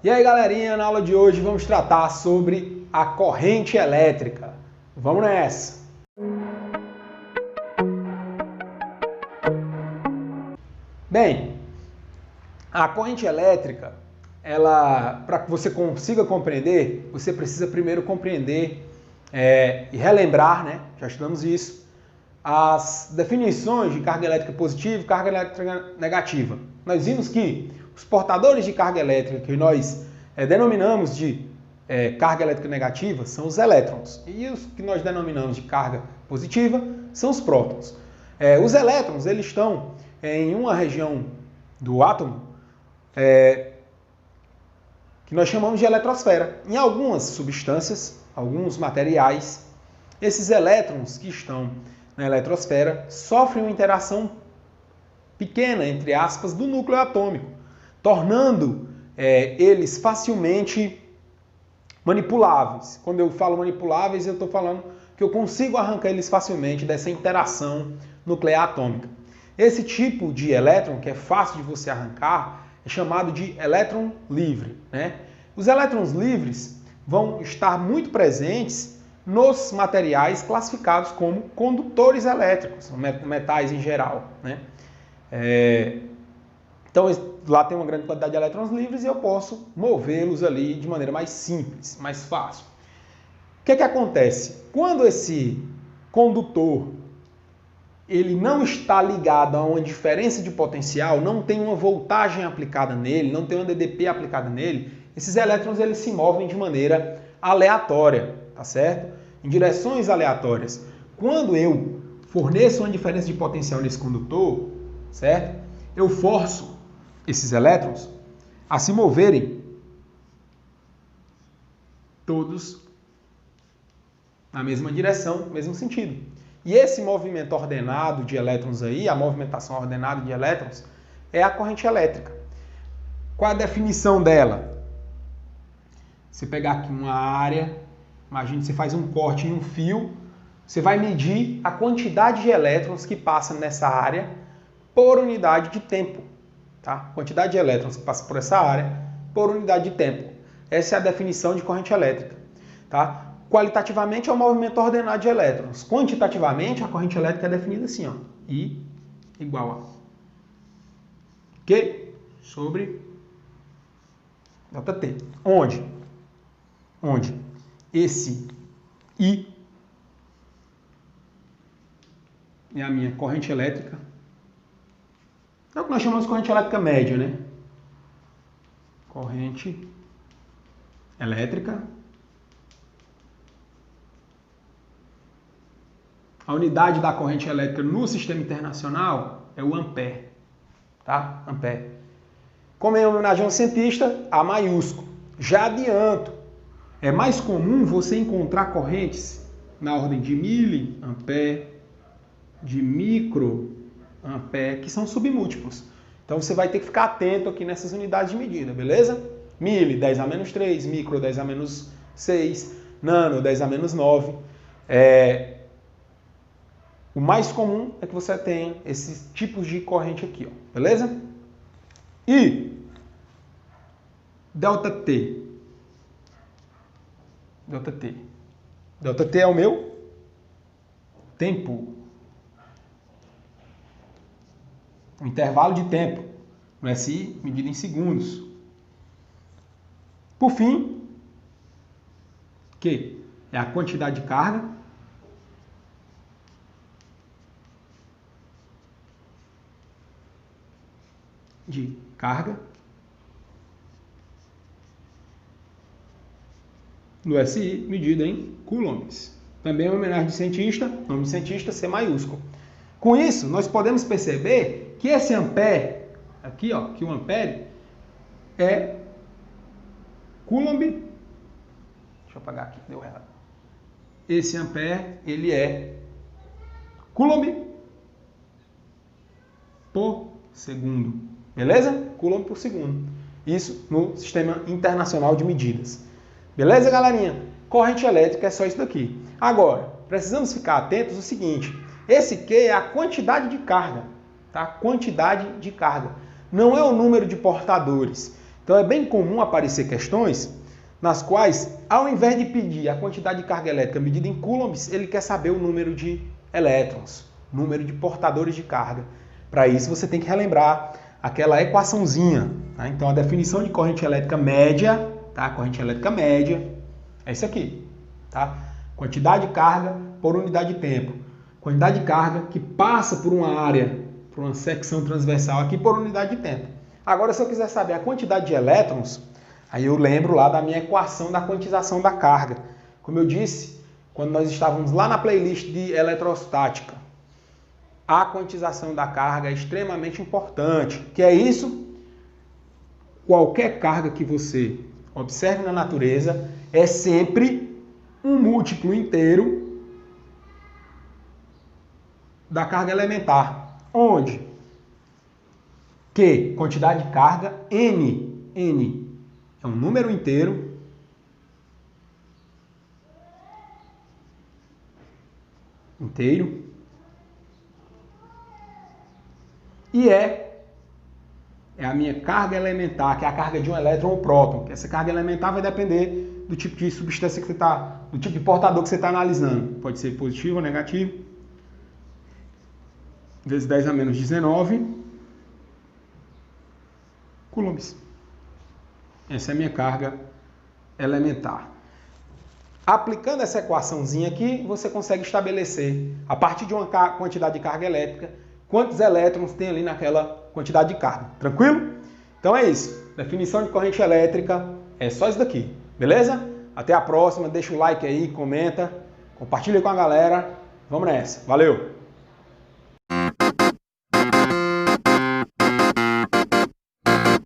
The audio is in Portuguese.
E aí, galerinha, na aula de hoje vamos tratar sobre a corrente elétrica. Vamos nessa! Bem, a corrente elétrica, para que você consiga compreender, você precisa primeiro compreender e relembrar, né? Já estudamos isso, as definições de carga elétrica positiva e carga elétrica negativa. Nós vimos que os portadores de carga elétrica, que nós denominamos de carga elétrica negativa, são os elétrons. E os que nós denominamos de carga positiva são os prótons. Os elétrons, eles estão em uma região do átomo que nós chamamos de eletrosfera. Em algumas substâncias, alguns materiais, esses elétrons que estão na eletrosfera sofrem uma interação pequena, entre aspas, do núcleo atômico, tornando eles facilmente manipuláveis. Quando eu falo manipuláveis, eu estou falando que eu consigo arrancar eles facilmente dessa interação nuclear atômica. Esse tipo de elétron, que é fácil de você arrancar, é chamado de elétron livre, né? Os elétrons livres vão estar muito presentes nos materiais classificados como condutores elétricos, metais em geral, né? Então, lá tem uma grande quantidade de elétrons livres e eu posso movê-los ali de maneira mais simples, mais fácil. O que acontece? Quando esse condutor ele não está ligado a uma diferença de potencial, não tem uma voltagem aplicada nele, não tem uma DDP aplicada nele, esses elétrons eles se movem de maneira aleatória, tá certo? Em direções aleatórias. Quando eu forneço uma diferença de potencial nesse condutor, certo? Eu forço esses elétrons a se moverem todos na mesma direção, no mesmo sentido. E esse movimento ordenado de elétrons aí, a movimentação ordenada de elétrons, é a corrente elétrica. Qual a definição dela? Você pegar aqui uma área, imagine que você faz um corte em um fio, você vai medir a quantidade de elétrons que passa nessa área por unidade de tempo. Tá? Quantidade de elétrons que passa por essa área por unidade de tempo. Essa é a definição de corrente elétrica. Tá? Qualitativamente é o movimento ordenado de elétrons. Quantitativamente, a corrente elétrica é definida assim, ó, I igual a Q sobre ΔT. Onde esse I é a minha corrente elétrica. É o que nós chamamos de corrente elétrica média, né? Corrente elétrica. A unidade da corrente elétrica no sistema internacional é o ampere, tá? Ampere. Como é homenagem a um cientista, A maiúsculo. Já adianto, é mais comum você encontrar correntes na ordem de miliampere, de microampere, que são submúltiplos. Então você vai ter que ficar atento aqui nessas unidades de medida, beleza? Mili, 10 a menos 3, micro, 10 a menos 6, nano, 10 a menos 9. O mais comum é que você tenha esses tipos de corrente aqui, ó, beleza? E ΔT. ΔT é o meu tempo. O intervalo de tempo no SI medido em segundos. Por fim, Q é a quantidade de carga no SI medido em coulombs. Também é uma homenagem de cientista, nome de cientista, C maiúsculo. Com isso, nós podemos perceber que esse ampere, aqui ó, que o ampere é coulomb. Deixa eu apagar aqui, deu errado. Esse ampere, ele é coulomb por segundo. Beleza? Coulomb por segundo. Isso no sistema internacional de medidas. Beleza, galerinha? Corrente elétrica é só isso daqui. Agora, precisamos ficar atentos ao seguinte. Esse Q é a quantidade de carga. Tá? Quantidade de carga. Não é o número de portadores. Então é bem comum aparecer questões nas quais, ao invés de pedir a quantidade de carga elétrica medida em coulombs, ele quer saber o número de elétrons, número de portadores de carga. Para isso você tem que relembrar aquela equaçãozinha. Tá? Então a definição de corrente elétrica média, tá? Corrente elétrica média é isso aqui, tá? Quantidade de carga por unidade de tempo. Quantidade de carga que passa por uma área, por uma secção transversal aqui por unidade de tempo. Agora, se eu quiser saber a quantidade de elétrons, aí eu lembro lá da minha equação da quantização da carga. Como eu disse, quando nós estávamos lá na playlist de eletrostática, a quantização da carga é extremamente importante. Que é isso? Qualquer carga que você observe na natureza é sempre um múltiplo inteiro da carga elementar. Onde? Que quantidade de carga N é um número inteiro e é a minha carga elementar, que é a carga de um elétron ou próton. Que essa carga elementar vai depender do tipo de substância que você está, do tipo de portador que você está analisando. Pode ser positivo ou negativo. Vezes 10 a menos 19 coulombs. Essa é a minha carga elementar. Aplicando essa equaçãozinha aqui, você consegue estabelecer, a partir de uma quantidade de carga elétrica, quantos elétrons tem ali naquela quantidade de carga. Tranquilo? Então é isso. Definição de corrente elétrica é só isso daqui. Beleza? Até a próxima. Deixa o like aí, comenta, compartilha com a galera. Vamos nessa. Valeu!